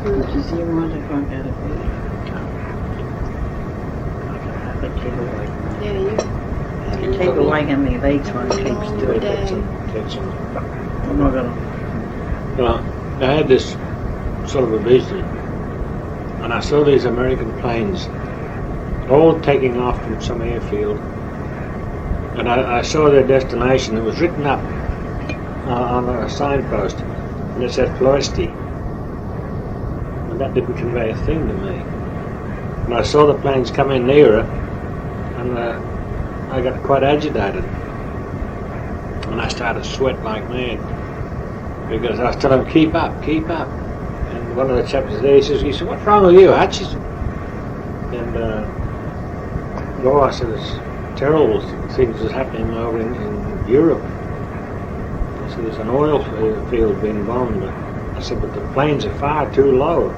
Does he want to drink out of food? I keep away from that. Yeah, you You keep away from me, they one keeps doing day. I'm not gonna. Well, I had this sort of a vision, and I saw these American planes all taking off from some airfield, and I saw their destination. It was written up on a signpost, and it said Ploesti, and that didn't convey a thing to me. And I saw the planes coming nearer, and I got quite agitated, and I started to sweat like mad, because I was telling him, keep up. And one of the chaps there, he said, what's wrong with you, Hutchinson? And I said, it's terrible things that's happening over in Europe. I said, there's an oil field being bombed. I said, but the planes are far too low.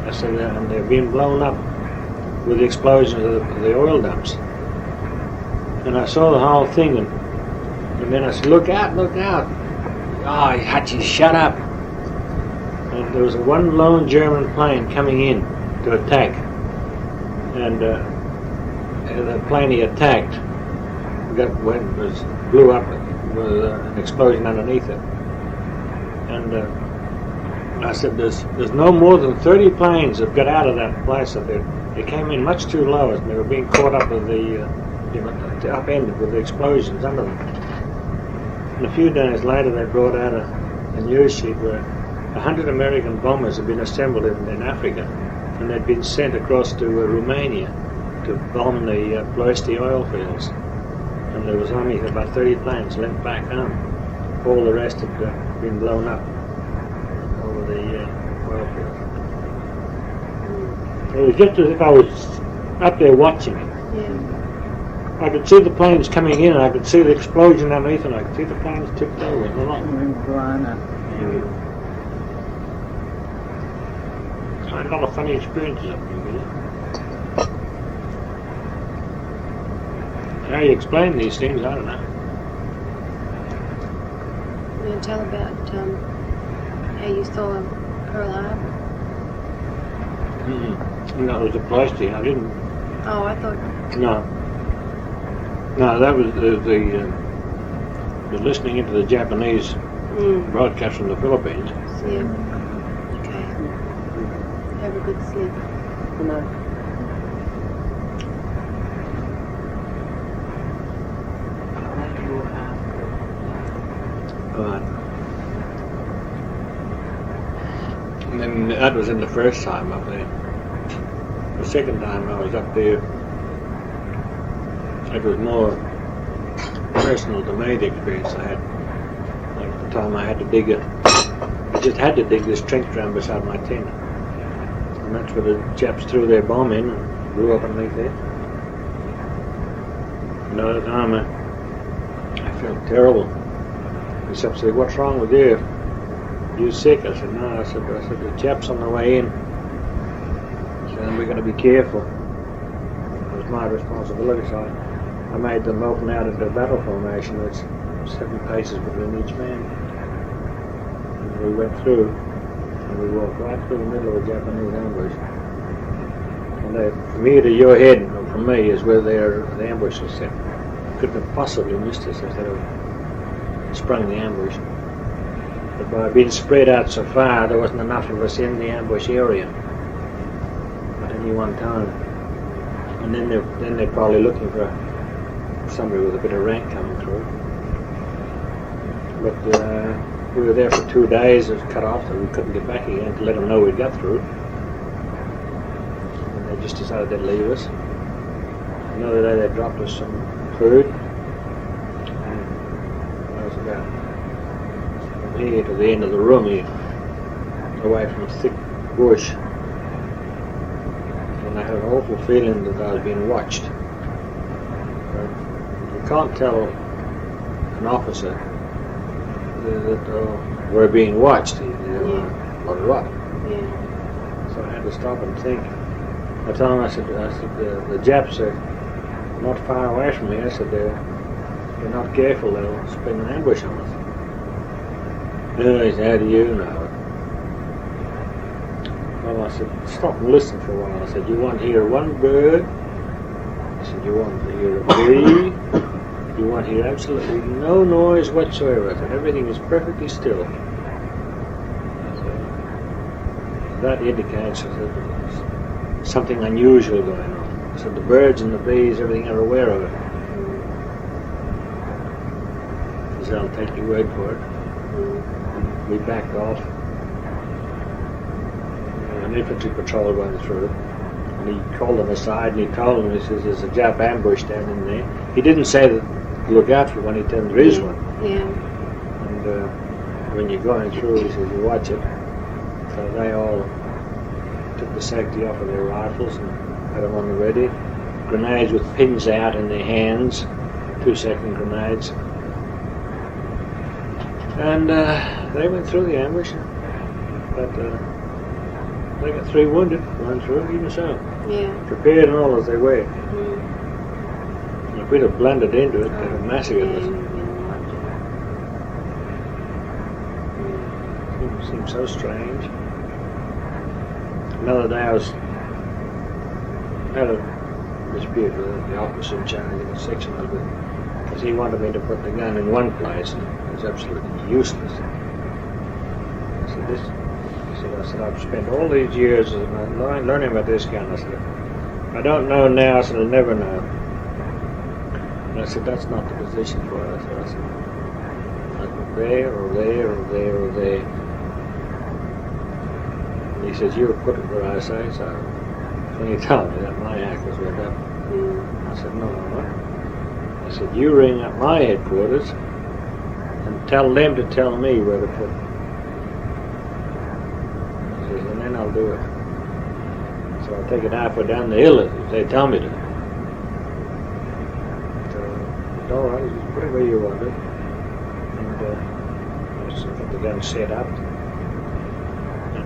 I said, and they're being blown up with the explosions of the oil dumps. And I saw the whole thing, and then I said, look out. Oh, Hutchie, shut up. And there was one lone German plane coming in to attack. And the plane he attacked blew up with an explosion underneath it. And I said, there's no more than 30 planes that got out of that place. They came in much too low, and they were being caught up with the upended with the explosions under them. And a few days later, they brought out a news sheet where 100 American bombers had been assembled in Africa, and they'd been sent across to Romania to bomb the Ploesti oil fields. And there was only about 30 planes left back home. All the rest had been blown up over the oil fields. It was just as if I was up there watching it. Yeah. I could see the planes coming in, and I could see the explosion underneath, and I could see the planes tipped over. I remember growing up. I had a lot of funny experiences up there. How you explain these things, I don't know. You want to tell about how you saw Pearl Harbor? No, it was a Ploesti. I didn't. Oh, I thought. No, that was the listening into the Japanese broadcast from the Philippines. Yeah. Okay. Have a good sleep. Good night. And then that was in the first time up there. The second time I was up there, it was more personal to me, the experience I had. Like the time I had to dig I just had to dig this trench ground beside my tent. And that's where the chaps threw their bomb in and blew up underneath there. Another time I felt terrible. The chap said, what's wrong with you? You sick? I said, no. I said, the chap's on the way in. I said, we're going to be careful. It was my responsibility, so I made them open out into a battle formation with 7 paces between each man. And we went through, and we walked right through the middle of a Japanese ambush. And from here to your head, or from me, is where the ambush was set. Couldn't have possibly missed us if they'd have sprung the ambush. But by being spread out so far, there wasn't enough of us in the ambush area at any one time. And then they're probably looking for somebody with a bit of rank coming through. But we were there for 2 days. It was cut off, so we couldn't get back again to let them know we'd got through. And they just decided they'd leave us. Another day they dropped us some food. And I was about from here to the end of the room here, away from a thick bush. And I had an awful feeling that I was being watched. You can't tell an officer that we're being watched. Or what? Yeah. So I had to stop and think. I told him, I said the Japs are not far away from me. I said, they're not careful, they'll spring an ambush on us. He said, how do you know? Well, I said, stop and listen for a while. I said, you want to hear one bird? I said, you want to hear a bee? You want to hear absolutely no noise whatsoever. I said, everything is perfectly still. So that indicates that there's something unusual going on. So the birds and the bees, everything are aware of it. So I'll take your word for it. And we backed off. An infantry patrol went through, and he called them aside and he told them, he says, there's a Jap ambush down in there. He didn't say that, look out for one, he told them there is one. Yeah. And when you're going through, he says, you watch it. So they all took the safety off of their rifles and had them on the ready. Grenades with pins out in their hands, 2-second grenades. And they went through the ambush, but they got 3 wounded, run through, even so. Yeah. Prepared and all as they were. If we'd have blended into it, they'd have massacred us. It seemed so strange. Another day I had a dispute with the officer in charge of the section of it, because he wanted me to put the gun in one place and it was absolutely useless. I said, I've spent all these years learning about this gun. I said, I don't know now, I said, I'll never know. And I said, that's not the position for it. I said, like there or there or there or there. And he says, you'll put it where I say so. When he told me that, my ankles went up. I said, no, I'm not. I said, you ring up my headquarters and tell them to tell me where to put it. And then I'll do it. So I'll take it halfway down the hill if they tell me to. So, all right, you just put it where you want it. And I got the gun set up. And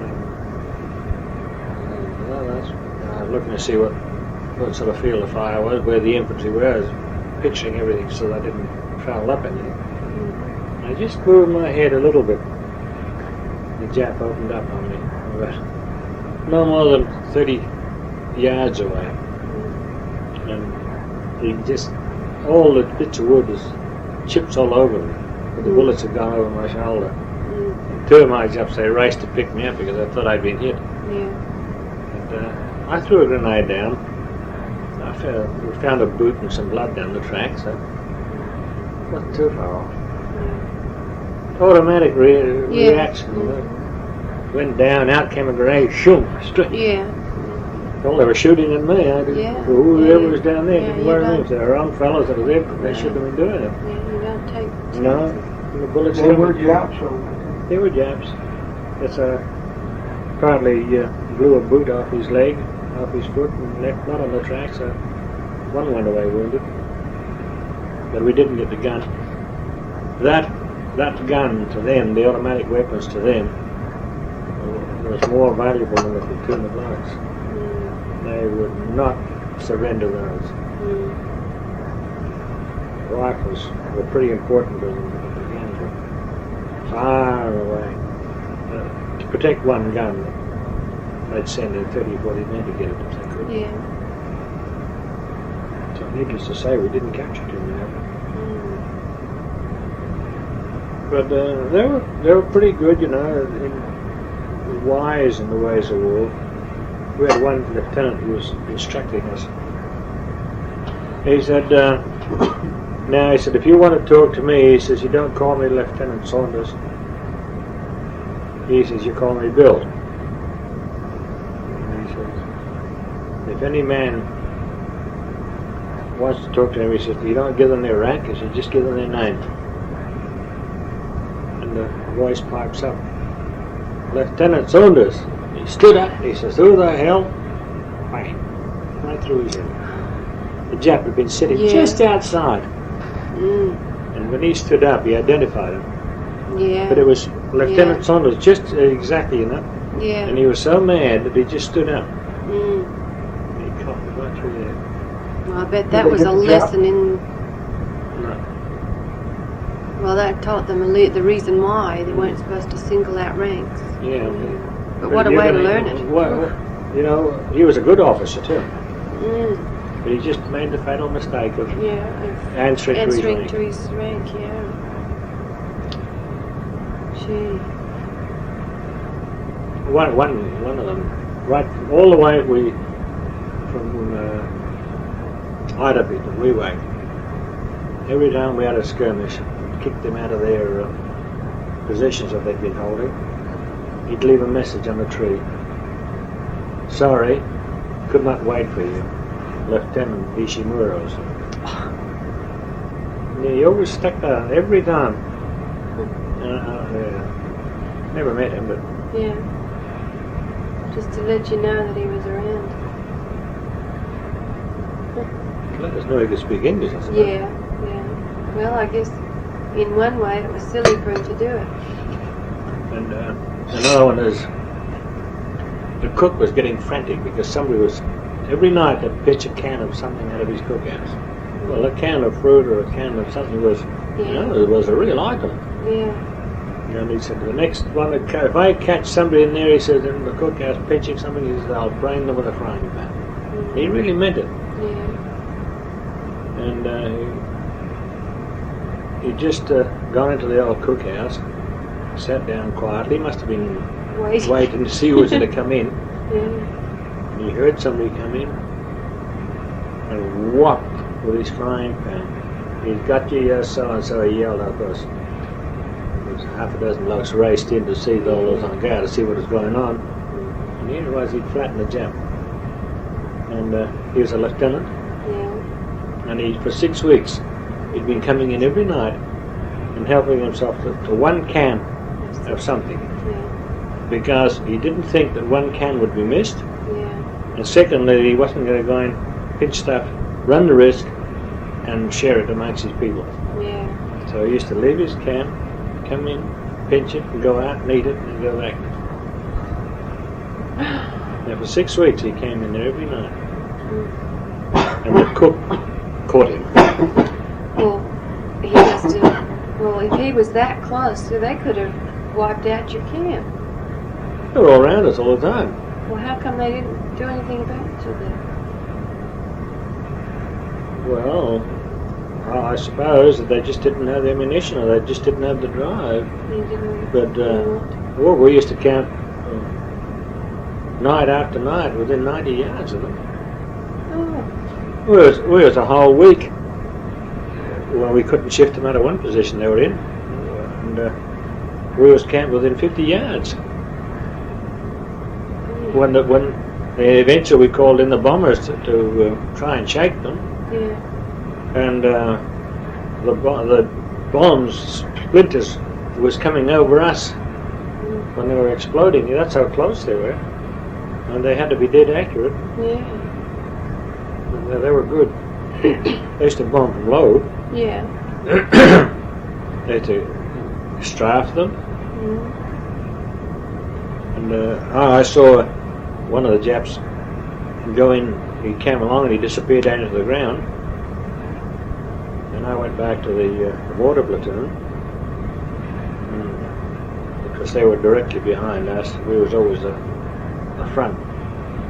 I was looking to see what sort of field of fire was, where the infantry were. I was picturing everything so that I didn't foul up anything. I just moved my head a little bit. The Jap opened up on me. No more than 30 yards away. And he just, all the bits of wood was chips all over me. But the bullets had gone over my shoulder. And 2 of my Japs, they raced to pick me up because I thought I'd been hit. And I threw a grenade down. We found a boot and some blood down the track, so it wasn't too far off. Automatic reaction. Went down, out came a grenade, shoom, straight. Well, they were shooting at me. Whoever was down there didn't wear them. They were wrong fellows that were there, but they shouldn't have been doing it. You don't take chances. No, the bullets. They were Japs, They were Japs. It's apparently blew a boot off his leg, off his foot, and left blood on the track. So one went away wounded, but we didn't get the gun. That gun to them, the automatic weapons to them, was more valuable than the platoon of lights. They would not surrender those. Rifles were pretty important to them, but the guns were far away. To protect one gun, they'd send in 30 or 40 men to get it if they could. So needless to say, we didn't capture too many of them. But they were pretty good, wise in the ways of war. We had one lieutenant who was instructing us. He said, if you want to talk to me, he says, you don't call me Lieutenant Saunders. He says, you call me Bill. And he says, if any man wants to talk to him, he says, you don't give them their rank, he says, just give them their name. And the voice pipes up, Lieutenant Saunders. He stood up, he says, who the hell? Bang, right through his head. The Jap had been sitting just outside. And when he stood up, he identified him. But it was Lieutenant Saunders, just exactly, And he was so mad that he just stood up. He caught me right through there. Well, I bet that was a lesson in... No. Well, that taught them the reason why they weren't supposed to single out ranks. But what a way to learn it. Well, you know, he was a good officer too. Mm. But he just made the fatal mistake of Yeah. answering to his Answering rank. to his rank, yeah. Gee. One of them, right all the way from Ida to Wee-Way. Every time we had a skirmish, kicked them out of their positions that they'd been holding, he'd leave a message on the tree. Sorry, could not wait for you, Lieutenant Ishimuros. Yeah, he always stuck that on every time. Never met him, but Yeah. Just to let you know that he was around. let us know he could speak English, I suppose. Yeah, yeah. Well, I guess in one way it was silly for him to do it. And another one is the cook was getting frantic because somebody was every night they'd pitch a can of something out of his cookhouse. Well, a can of fruit or a can of something was, it was a real item. Yeah. And he said, the next one, if I catch somebody in there, he said, in the cookhouse pitching something, he said, I'll brain them with a frying pan. Mm. He really meant it. Yeah. And he'd just gone into the old cookhouse, sat down quietly. He must have been waiting to see who was going to come in. Yeah. And he heard somebody come in and whopped with his frying pan. He's got you, so-and-so, he yelled at us. There was half a dozen blokes raced in to see all those on guard to see what was going on. And here it was, he'd flattened the Jap. And he was a lieutenant. Yeah. And for 6 weeks, he'd been coming in every night and helping himself to one can of something. Yeah. Because he didn't think that one can would be missed. Yeah. And secondly, he wasn't going to go and pinch stuff, run the risk, and share it amongst his people. Yeah. So he used to leave his can, come in, pinch it, and go out and eat it, and go back. Now for 6 weeks he came in there every night. And the cook caught him. Well, he must have. Well, if he was that close, so they could have wiped out your camp. They were all around us all the time. Well, how come they didn't do anything about it then? Well, I suppose that they just didn't have the ammunition, or they just didn't have the drive. He didn't. But well, we used to camp night after night within 90 yards of them. Oh. We was a whole week when we couldn't shift them out of one position they were in, and we was camped within 50 yards. When eventually we called in the bombers to try and shake them, Yeah. and the bombs splinters was coming over us when they were exploding. That's how close they were, and they had to be dead accurate. Yeah. They were good. They used to bomb from low. Yeah. They had to strafe them. And I saw one of the Japs go in. He came along and he disappeared down into the ground. And I went back to the water platoon, because they were directly behind us. We was always the front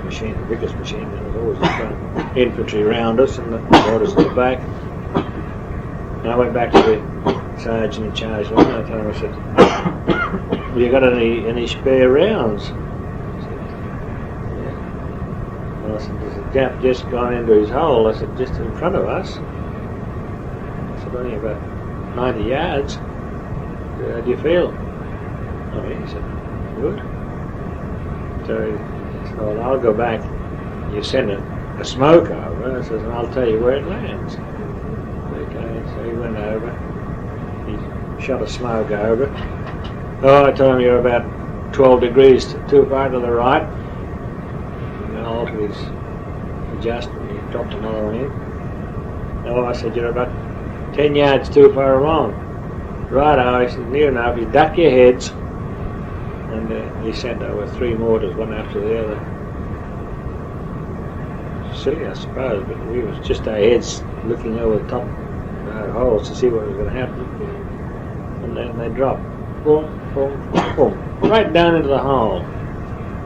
machine, the biggest machine. There was always the front infantry around us, and the orders at the back. And I went back to the sergeant in charge, and I told him, I said, "Have you got any spare rounds?" He said, "Yeah." Well, I said, "There's a Jap just gone into his hole." I said, "Just in front of us." I said, "Only about 90 yards. How do you feel?" Oh, he said, "Good." So he said, "Well, I'll go back. You send a smoke over." I said, "And I'll tell you where it lands." Okay, so he went over. He shot a smoke over. Oh, I told him, "You're about 12 degrees too far to the right." And then altered his adjustment. He dropped another one in. Oh, I said, "You're about 10 yards too far wrong." "Righto," I said, "near enough. You duck your heads." And he sent over 3 mortars, one after the other. Silly, I suppose, but we was just our heads looking over the top of our holes to see what was going to happen. And then they dropped, boom, boom, boom, right down into the hole.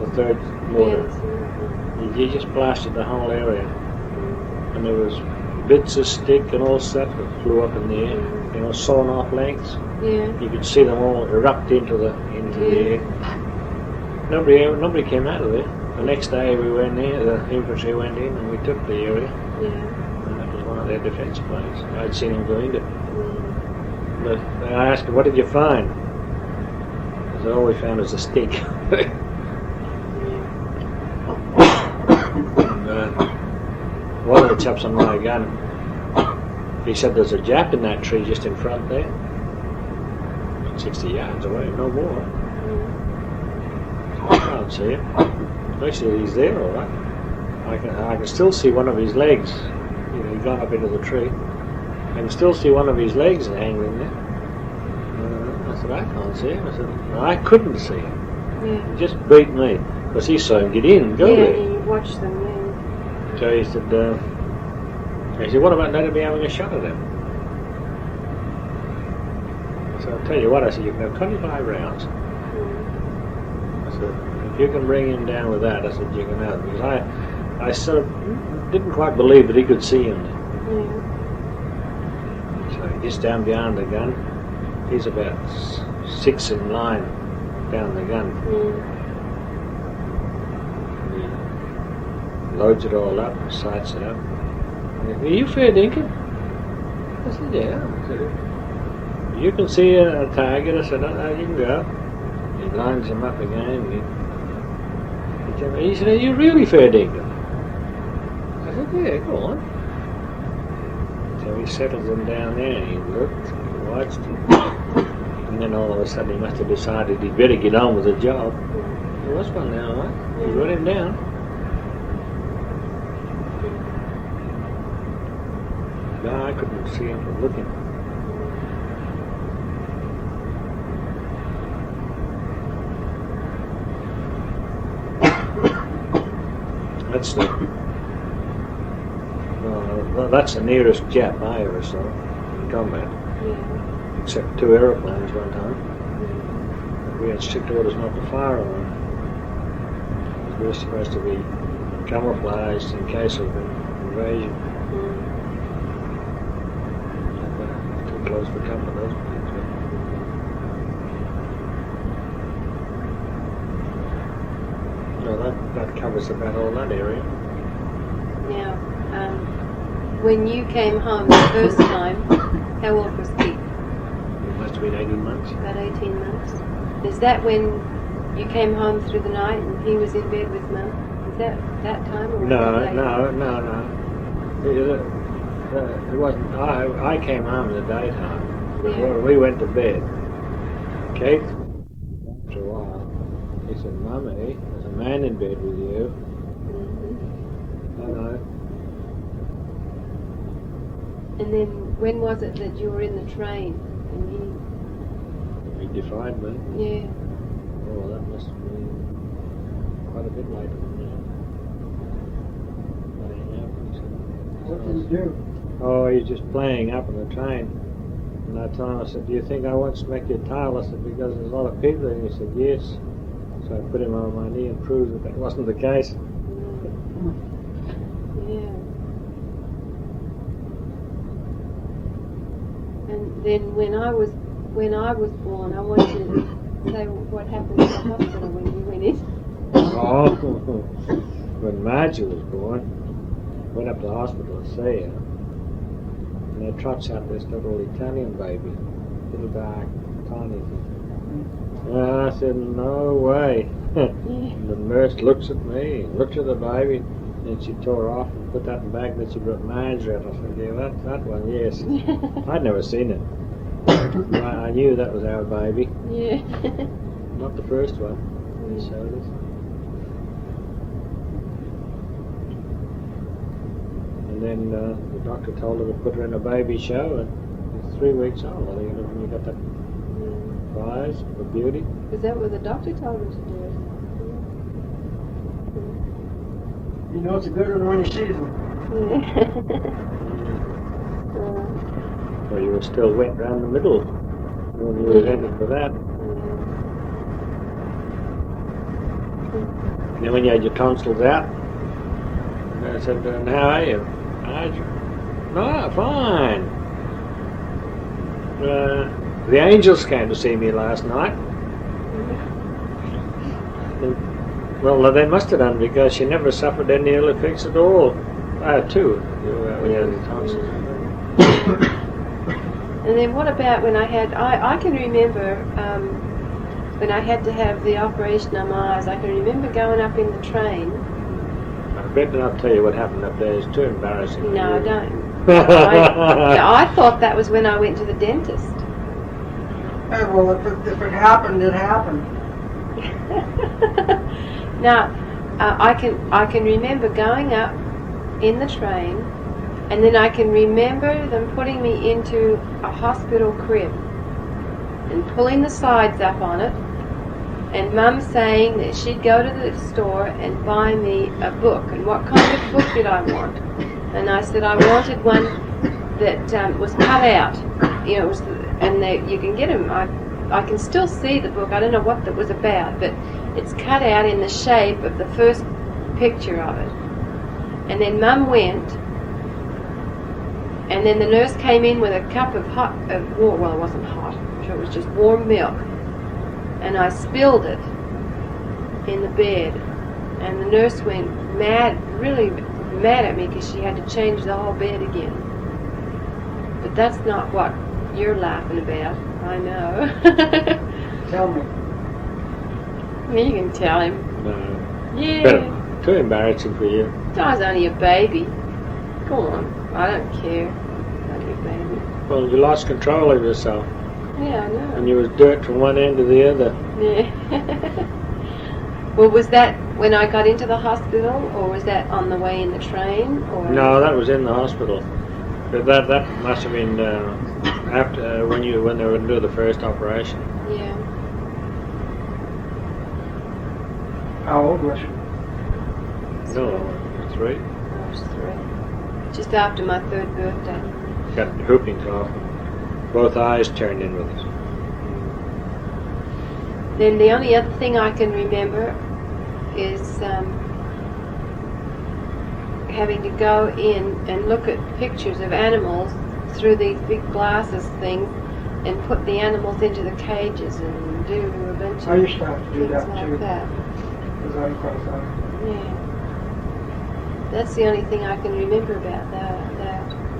the third mortar. Yes. He just blasted the whole area, and there was bits of stick and all stuff that flew up in the air. You know, sawn off lengths. Yeah. You could see them all erupt into the air. Nobody came out of there. The next day we went there. The infantry went in and we took the area. Yeah. And that was one of their defence posts. I'd seen them go into it. But I asked him, "What did you find?" He said, "All we found was a stick." And one of the chaps on my gun, he said there's a Jap in that tree just in front there, 60 yards away, no more. I can't see him. Actually, he's there, all right. I can still see one of his legs. You know, he got up into the tree. I can still see one of his legs hanging there. I said, "I can't see him." I said, "No, I couldn't see him. Yeah. He just beat me because he saw him get in, go there." Yeah, you watched them. Yeah. So he said, "What about letting me having a shot at him?" So I'll tell you what, I said, "You can have 25 rounds." I said, "If you can bring him down with that," I said, "you can have him." Because I sort of didn't quite believe that he could see him. So he gets down behind the gun. He's about 6 in line down the gun. Loads it all up, sights it up. "Are you fair dinkum?" I said, "Yeah." I said, "You can see a target?" I said, "No, you can go." He lines him up again. He said, "Are you really fair dinkum?" I said, "Yeah, go on." So he settles him down there and he looked, he watched him. And then all of a sudden he must have decided he'd better get on with the job. There was one now, right? He got him down. No, I couldn't see him from looking. That's the nearest Jap I ever saw in combat. Yeah. Except 2 aeroplanes one time. We had strict orders not to fire on them. We were supposed to be camouflaged in case of an invasion. Too close for comfort, those planes. No, that covers about all that area. Now, when you came home the first time, how old was Pete? It must have been 18 months. About 18 months. Is that when you came home through the night and he was in bed with Mum? Is that time or was it later? No. It wasn't. I came home in the daytime. Yeah. We went to bed. Keith, after a while, he said, "Mummy, there's a man in bed with you." Hello. And then when was it that you were in the train and He defied me. yeah. Oh, that must have been quite a bit later than that. What did he do? Oh, he's just playing up in the train. And I told him, I said, "Do you think I want to smack your tail?" I said, "Because there's a lot of people there." He said, "Yes." So I put him on my knee and proved that wasn't the case. Yeah. And then when I was born, I want you to say what happened in the hospital when you went in. Oh, when Marjorie was born, went up to the hospital to see her, and there trots out this little Italian baby, little dark, tiny thing. And I said, "No way." And the nurse looks at me, looks at the baby, and she tore off and put that in the bag, and then she brought Marjorie out. I said, "Yeah, that one, yes." I'd never seen it. I knew that was our baby. Yeah. Not the first one. He showed us. And then the doctor told her to put her in a baby show, and it's 3 weeks old. I think when you got that prize for beauty. Is that what the doctor told him to do? You know it's a good one when you see them. Well, you were still wet round the middle when you were headed for that. And then when you had your tonsils out, I said, and how are you? How'd you? No, fine. The angels came to see me last night. Well, they must have done, because she never suffered any ill effects at all. Too, when you had the tonsils. And then what about when I can remember when I had to have the operation on my eyes. I can remember going up in the train. I better not tell you what happened up there. It's too embarrassing. No, don't. I thought that was when I went to the dentist. Hey, well, if it happened, it happened. Now, I can remember going up in the train, and then I can remember them putting me into a hospital crib and pulling the sides up on it, and Mum saying that she'd go to the store and buy me a book. And what kind of book did I want? And I said I wanted one that was cut out. You know, it was, and you can get them. I can still see the book. I don't know what that was about, but it's cut out in the shape of the first picture of it. And then Mum went, and then the nurse came in with a cup of warm, well, it wasn't hot, it was just warm milk, and I spilled it in the bed, and the nurse went mad, really mad at me, because she had to change the whole bed again. But that's not what you're laughing about, I know. Tell me. You can tell him. No. Yeah. Better. Too embarrassing for you. I was only a baby. Go on. I don't care. Only a baby. Well, you lost control of yourself. Yeah, I know. And you was dirt from one end to the other. Yeah. Well, was that when I got into the hospital, or was that on the way in the train? Or? No, that was in the hospital. But that must have been after when they were going to do the first operation. Yeah. How old was you? No, 3. I was 3. Just after my 3rd birthday. Got whooping cough. Both eyes turned in with us. Then the only other thing I can remember is having to go in and look at pictures of animals through these big glasses things and put the animals into the cages and do a bunch of I used to have to do things that like too. that. Because I was Yeah. That's the only thing I can remember about that.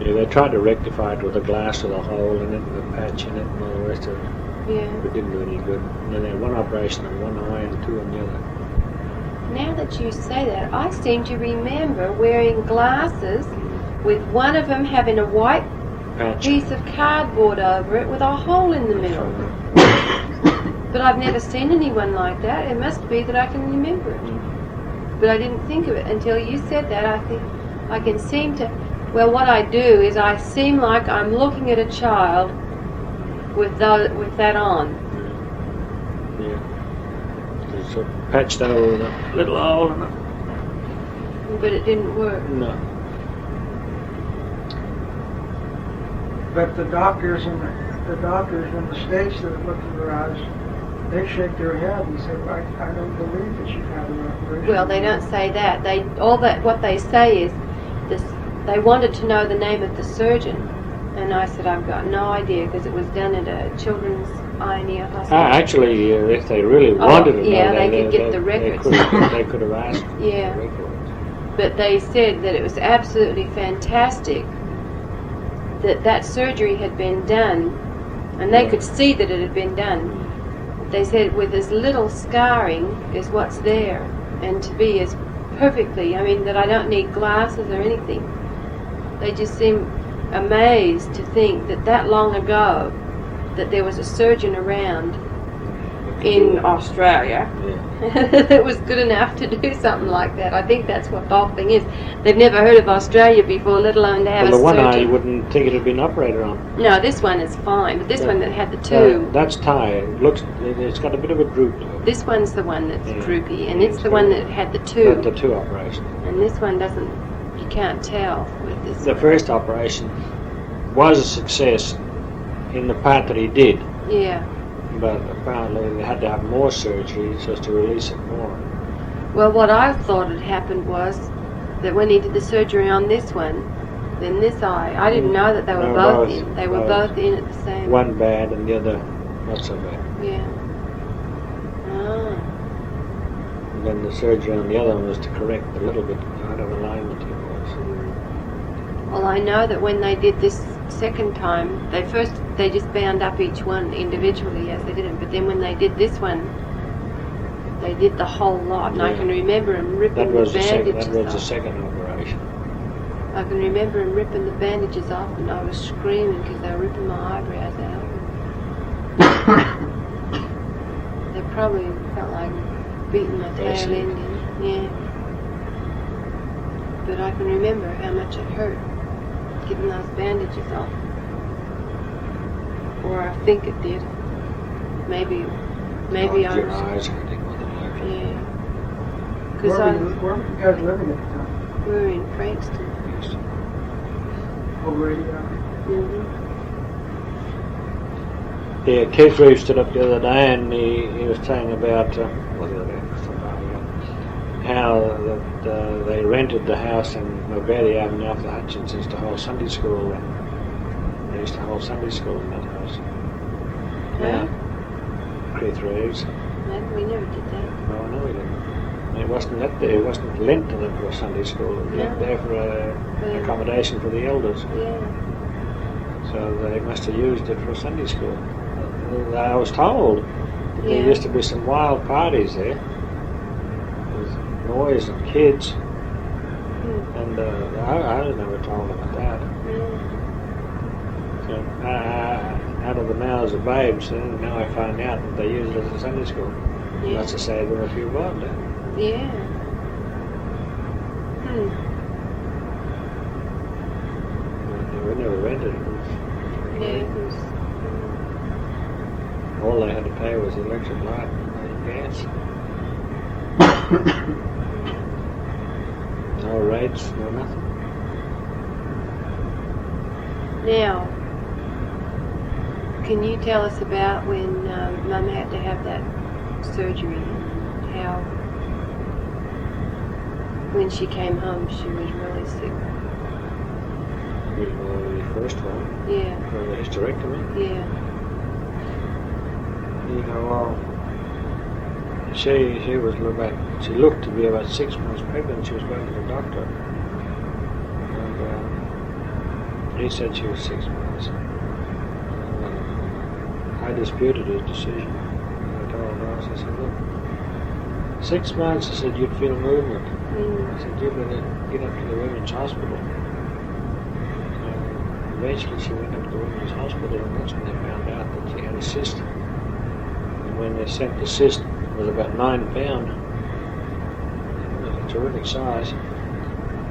Yeah, they tried to rectify it with a glass with a hole in it and a patch in it and all the rest of it. Yeah. But it didn't do any good. And then they had one operation on one eye and 2 on the other. Now that you say that, I seem to remember wearing glasses with one of them having a white Patch. piece of cardboard over it with a hole in the middle. But I've never seen anyone like that. It must be that I can remember it. But I didn't think of it until you said that. I think I can seem to... Well, what I do is I seem like I'm looking at a child with that on. Yeah. It's sort of patched over with a little hole in it. But it didn't work. No. But the doctors in the States that look at her eyes, they shake their head and say, I don't believe that you've had an operation. Well, they don't say that. What they say is this. They wanted to know the name of the surgeon, and I said I've got no idea, because it was done at a children's eye near hospital. Actually, if they really wanted to know, they could get the records. They could have asked for Yeah. the records. But they said that it was absolutely fantastic that surgery had been done, and they could see that it had been done. They said with as little scarring as what's there, and to be as perfectly, that I don't need glasses or anything. They just seem amazed to think that long ago that there was a surgeon around in Australia that was good enough to do something like that. I think that's what the whole thing is. They've never heard of Australia before, let alone to have Well, the a one surgeon. eye you wouldn't think it had been operated on. No, this one is fine, but this one that had the two, That's Thai. It's got a bit of a droop to it. this one's the one that's Yeah. droopy, and it's the one that had the two, The 2 operations. and this one doesn't, you can't tell with this The one. first operation was a success in the part that he did, Yeah. but apparently they had to have more surgery so as to release it more. Well, what I thought had happened was that when he did the surgery on this one, then this eye, I didn't know that they were No, both both, in. They were both. both in at the same. One bad and the other not so bad. Yeah. Ah. And then the surgery on the other one was to correct a little bit out of alignment he was. Well, I know that when they did this second time, they just bound up each one individually as they did it. But then when they did this one, they did the whole lot. And I can remember him ripping the bandages That was the off. second operation. I can remember him ripping the bandages off, and I was screaming because they were ripping my eyebrows out. They probably felt like beating my tail Basically. end in. Yeah. But I can remember how much it hurt getting those bandages off. Or I think it did. Maybe I Your was. eyes hurting more than likely. Yeah. Where Because were you guys living at the time? we were in Frankston. Yes. Over at Mm-hmm. Yeah, Keith Reeves stood up the other day and he was saying about how that they rented the house in Moberty Avenue off the Hutchinsons to hold Sunday school, and they used to hold Sunday school in that house. Huh? Keith Reeves. No, we never did that. No, no, we didn't. And it wasn't lent there. It wasn't lent to them for a Sunday school. It was lent No. there for accommodation for the elders. Yeah. So they must have used it for a Sunday school. I was told that there Yeah. used to be some wild parties there with noise and kids, and I was never told about that. So out of the mouths of babes, and now I find out that they use it as a Sunday school. Yeah. That's to say there were a few bob there. Yeah. They were never rented. Yeah, it was. All they had to pay was the electric light and gas. No rates, no nothing. Now, can you tell us about when Mum had to have that surgery and how, when she came home, she was really sick? The first one, Yeah, for the hysterectomy. yeah, You know, well, she was about, she looked to be about 6 months pregnant. She was going to the doctor, and he said she was 6 months. I disputed his decision. I told her, I said, look, 6 months, I said, you'd feel movement. I said, you better get up to the women's hospital. Eventually she went up to the women's hospital, and that's when they found out that she had a cyst. And when they sent the cyst, it was about 9 pounds. It was a terrific size.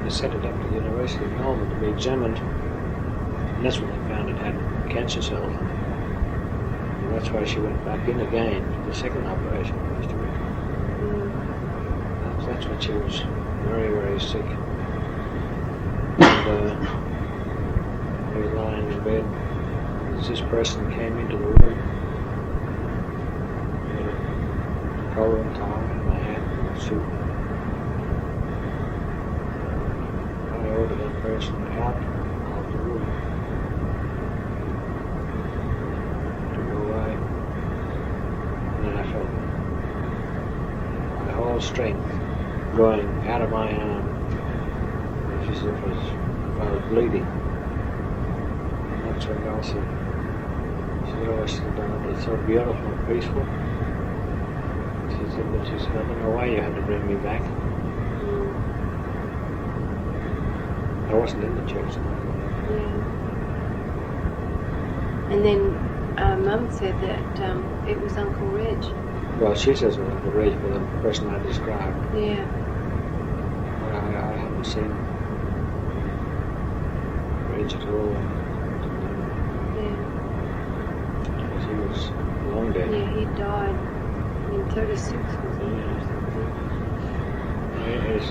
They sent it up to the University of Melbourne to be examined, and that's when they found it had cancer cells. And that's why she went back in again for the second operation. That's when she was very, very sick. And we were lying in bed as this person came into the room with a collar and towel in my hand and a suit. I ordered that person out of the room to go away. And then I felt my whole strength going out of my arm, as if I was bleeding. And that's when God said, she always said, it's so beautiful and peaceful. She said, but she said, I don't know why you had to bring me back. I wasn't in the church. yeah. And then Mum said that it was Uncle Reg. Well, she says it was the rage for the person I described. Yeah. I haven't seen Rage at all. Yeah. Because he was long dead. Yeah, he died in 36, wasn't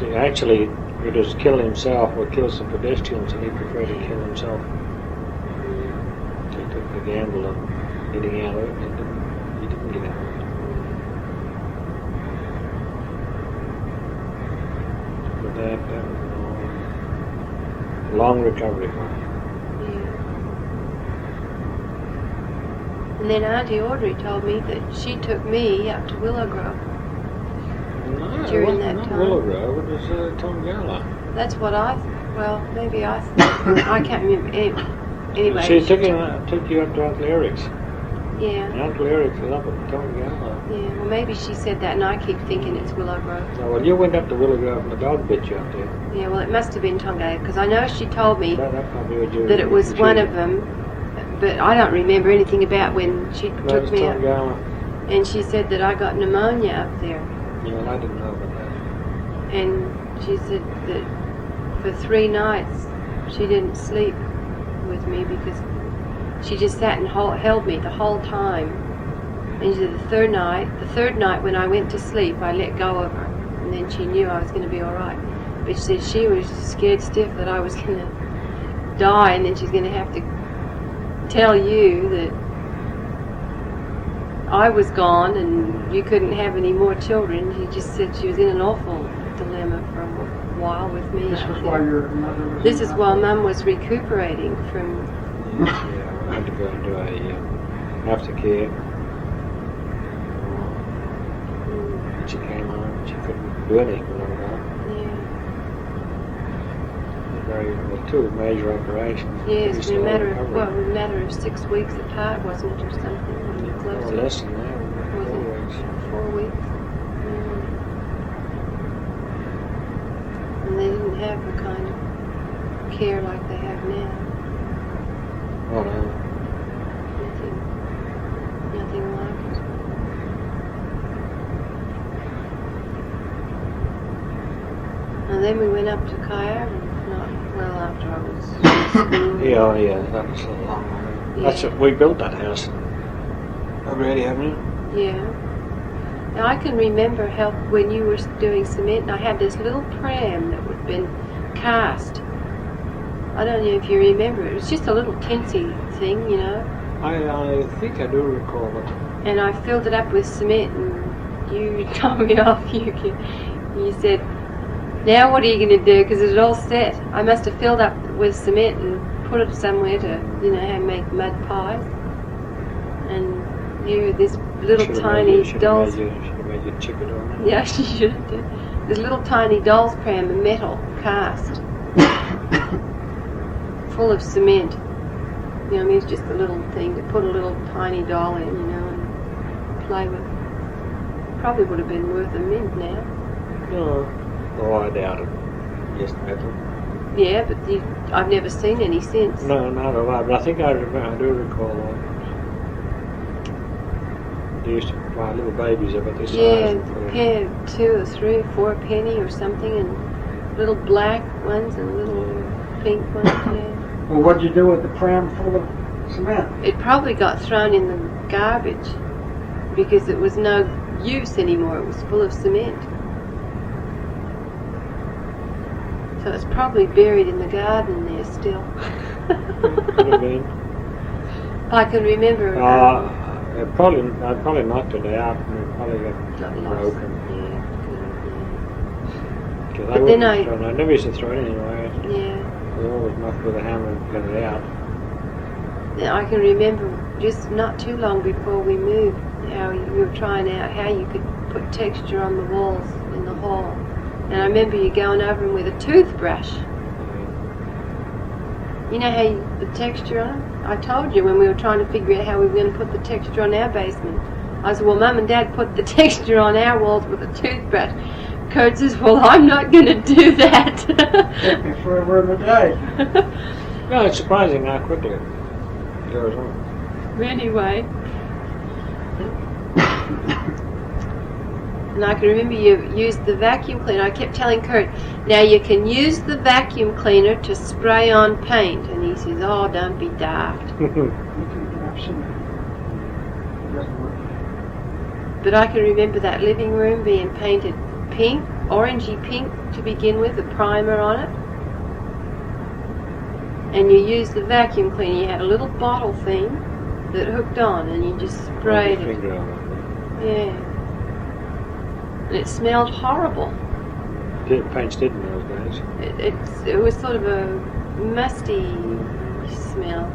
he? Actually, it was kill himself or kill some pedestrians, and he preferred to kill himself. He took the gamble of getting out of it, and he didn't get out of it. long recovery. Yeah. And then Auntie Audrey told me that she took me up to Willow Grove. No, During it that wasn't time. Willow Grove, it was Tongala. That's what well, maybe I can't remember. Anyway. She took you up to Uncle Eric's. Yeah. And Uncle Eric's was up at Tongala. Yeah, well maybe she said that and I keep thinking it's Willow Grove. No, well, you went up to Willow Grove and the dog bit you up there. Yeah, well it must have been Tonga because I know she told me That probably was you. that it was one of them, but I don't remember anything about when she took me up. Tongala. And she said that I got pneumonia up there. Yeah, well, I didn't know about that. And she said that for 3 nights she didn't sleep with me because she just sat and held me the whole time. And she said the third night when I went to sleep, I let go of her. And then she knew I was going to be all right. But she said she was scared stiff that I was going to die and then she's going to have to tell you that I was gone and you couldn't have any more children. She just said she was in an awful dilemma for a while with me. This was while your mother was. This is while Mum was recuperating from. Yeah, I had to go into a aftercare. When she came home, she couldn't do anything with her. Yeah. 2 major operations. Yes, Pretty in a slow matter of recovery. a matter of 6 weeks apart, wasn't it, or something? Or Close to less than that. Was 4 it? weeks. 4 weeks. And they didn't have the kind of care like they have now. Oh no. Nothing like it. And then we went up to Kyle, not well after I was in school. Yeah, oh yeah, that was a long one. That's Yeah. it. We built that house already, haven't you? Yeah. Now I can remember how when you were doing cement, and I had this little pram that had been cast. I don't know if you remember it. It was just a little tinsy thing, you know. I think I do recall it. And I filled it up with cement, and you told me off. You said, "Now what are you going to do?" Because it was all set. I must have filled up with cement and put it somewhere to, make mud pies. And this little tiny doll's. Should have made you chip it on. Yeah, she should have done. This little tiny doll's pram, a metal cast, full of cement. It's just a little thing to put a little tiny doll in, and play with. Probably would have been worth a mint now. No. Oh, I doubt it. Just metal. Yeah, but I've never seen any since. No, not a lot. But I think I do recall one. They used to buy little babies about this size. Yeah, 2 or 3 or 4 a penny or something, and little black ones and little pink ones. Yeah. Well, what'd you do with the pram full of cement? It probably got thrown in the garbage because it was no use anymore. It was full of cement. So it's probably buried in the garden there still. Could have been. I can remember. I probably knocked it out and it probably got lost. broken. Yeah. Because But then I- never used to throw it anyway. Yeah. I always knocked with a hammer and get it out. Yeah, I can remember just not too long before we moved how you were trying out how you could put texture on the walls in the hall. And I remember you going over them with a toothbrush. You know how you put texture on them? I told you when we were trying to figure out how we were going to put the texture on our basement. I said, well, Mum and Dad put the texture on our walls with a toothbrush. Kurt says, well, I'm not going to do that. Took me forever in the day. No, it's surprising how quickly it goes on. Anyway. And I can remember you used the vacuum cleaner. I kept telling Kurt, now you can use the vacuum cleaner to spray on paint. And he says, oh, don't be daft. You can have cement. It doesn't work. But I can remember that living room being painted pink, orangey pink to begin with, a primer on it. And you used the vacuum cleaner. You had a little bottle thing that hooked on and you just sprayed it. Finger on Yeah. And it smelled horrible. it. Paints did in those days. It was sort of musty smell.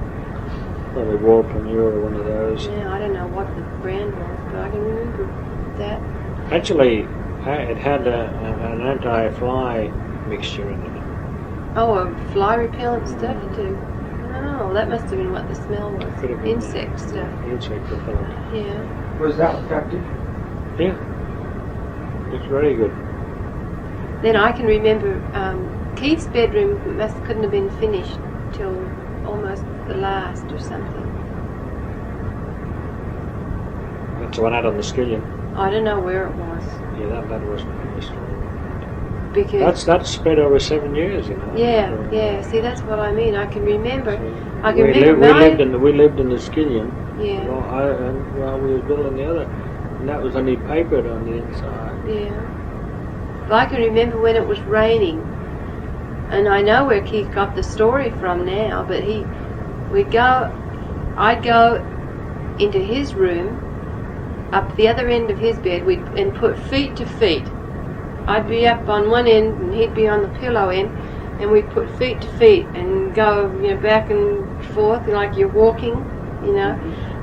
Probably Walpreneur or one of those. Yeah, I don't know what the brand was, but I can remember that. Actually, it had an anti-fly mixture in it. Oh, a fly repellent stuff too. Oh, that must have been what the smell was. Could have been Insect stuff. Insect repellent. Yeah. Was that effective? Yeah. It's very good. Then I can remember Keith's bedroom couldn't have been finished till almost the last or something. That's the one out on the Skillion. I don't know where it was Yeah, that wasn't finished. because That's spread over 7 years, you know. yeah. See, that's what I mean. I can remember. I can We remember. lived in the Skillion. Yeah. While we were building the other, and that was only papered on the inside. Yeah. But I can remember when it was raining, and I know where Keith got the story from now. But I'd go into his room, up the other end of his bed, and put feet to feet. I'd be up on one end and he'd be on the pillow end, and we'd put feet to feet and go, back and forth like you're walking,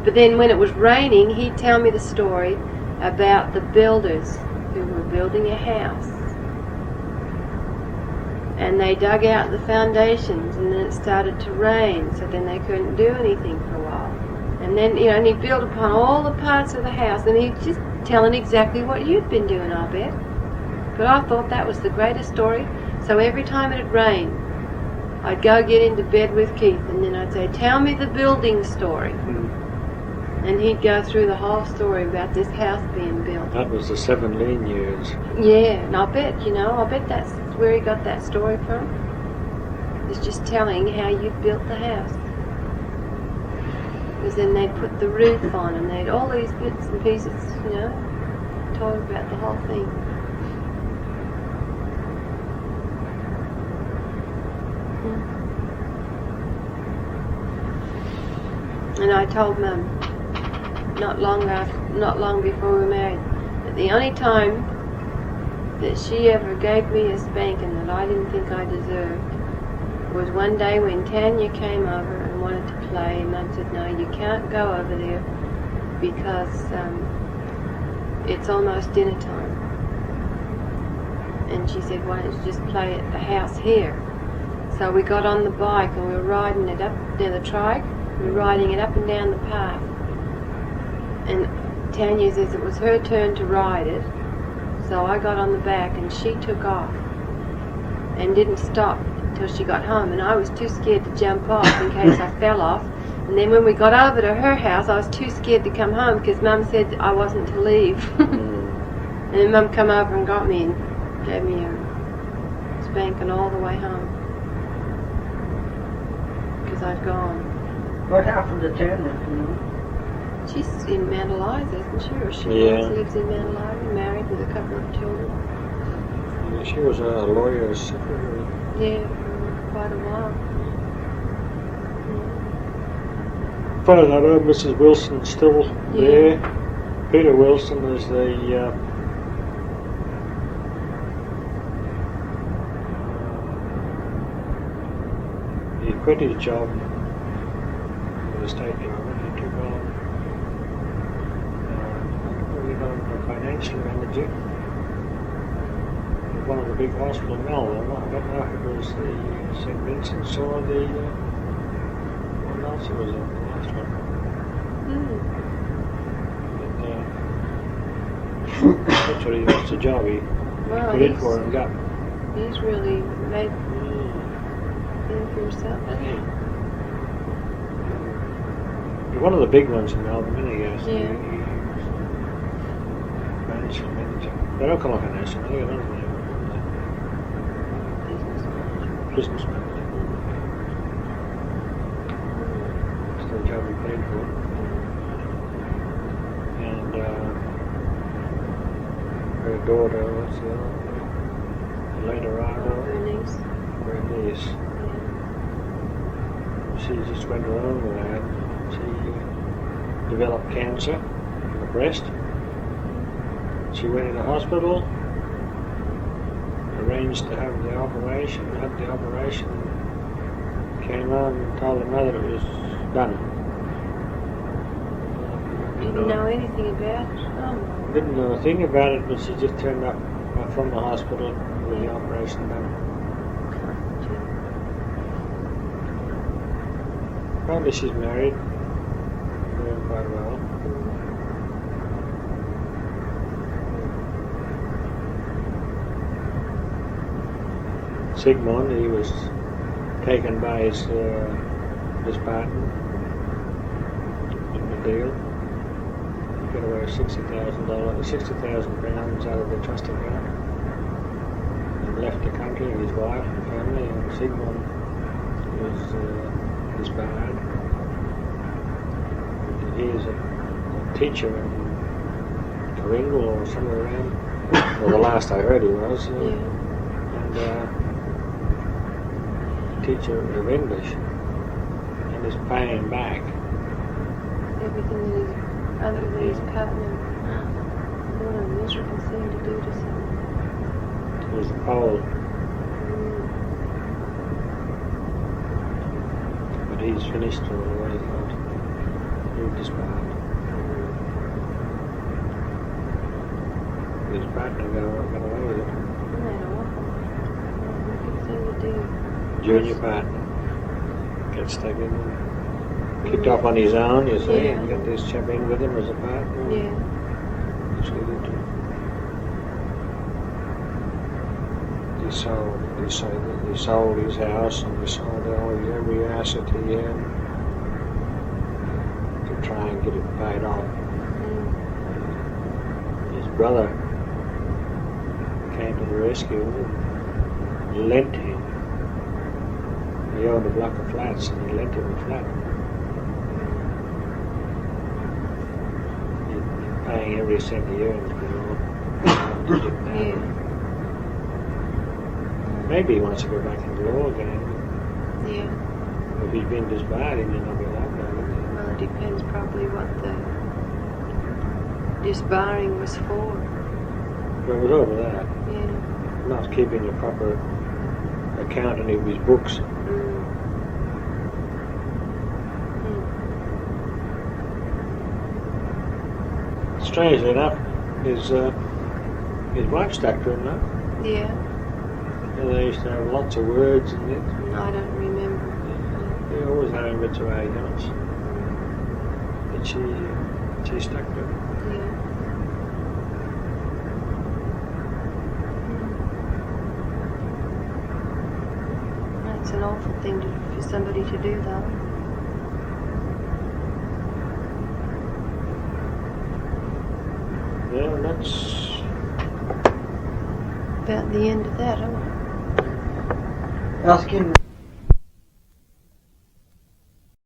But then when it was raining, he'd tell me the story about the builders who were building a house. And they dug out the foundations, and then it started to rain, so then they couldn't do anything for a while. And then, and he built upon all the parts of the house, and he'd just telling exactly what you'd been doing, I bet. But I thought that was the greatest story. So every time it'd rain, I'd go get into bed with Keith, and then I'd say, "Tell me the building story." And he'd go through the whole story about this house being built. That was the 7 lean years. Yeah, and I bet that's where he got that story from. It's just telling how you built the house. Because then they'd put the roof on, and they'd all these bits and pieces, told about the whole thing. And I told Mum, not long before we were married, that the only time that she ever gave me a spanking that I didn't think I deserved was one day when Tanya came over and wanted to play, and Mum said, "No, you can't go over there because it's almost dinner time." And she said, "Why don't you just play at the house here?" So we got on the bike and we were riding it up near the trike. We were riding it up and down the path. And Tanya says it was her turn to ride it. So I got on the back and she took off and didn't stop until she got home. And I was too scared to jump off in case I fell off. And then when we got over to her house, I was too scared to come home because Mum said I wasn't to leave. And then Mum come over and got me and gave me a spanking all the way home because I'd gone. What happened to Tanya? She's in Mount Eliza, isn't she? Or she lives in Mount Eliza, married with a couple of children. Yeah, she was a lawyer's secretary. Yeah, for quite a while. Funny that Mrs. Wilson's still there. Peter Wilson is the he quit his job with the state government. He took on financial manager at one of the big hospitals in Melbourne. I don't know if it was the St. Vincent's or the what else it was on the last one. That's what that's the job he put in for and got. He's really made in for himself. One of the big ones in Melbourne, I guess. Yeah. Financial manager. They don't call it financial manager, don't they? Business manager. Still a job he paid for. And her daughter, what's the other one? Later on. Her niece. She just went her own way. She developed cancer in the breast. She went into hospital, arranged to have the operation, had the operation, came home and told the mother it was done. Didn't know anything about it. Didn't know a thing about it, but she just turned up from the hospital with the operation done. Probably she's married. Doing quite well. Sigmund, he was taken by his partner in the deal. He got away with £60,000 out of the trust account and left the country with his wife and family, and Sigmund was disbarred. He is a teacher in Conklin or somewhere around. Well, the last I heard he was. And teacher of English, and is paying back Everything that his other than his partner. What a miserable thing to do to someone. to his pole. But he's finished all the way, not. He's disbarred. His partner got away with it. Isn't that awful? Wicked thing to do. Junior partner gets stuck in there. Kicked off on his own, you see, Yeah. and got this chap in with him as a partner. Yeah. Just get into it. He sold his house and he sold every asset he had to try and get it paid off. His brother came to the rescue and lent him. He owned a block of flats and he lent him a flat. He's paying every cent he earns below. Yeah. Maybe he wants to go back into law again. Yeah. If he's been disbarred, he may not be allowed to. Well, it depends probably what the disbarring was for. But it was over that. Yeah. Not keeping a proper account of his books. Strangely enough, his wife stuck to him now. Yeah. They used to have lots of words and it. I don't remember. They always having bits of arguments. But she stuck to him. Yeah. That's an awful thing for somebody to do, though. Yeah, and that's About the end of that, huh? Asking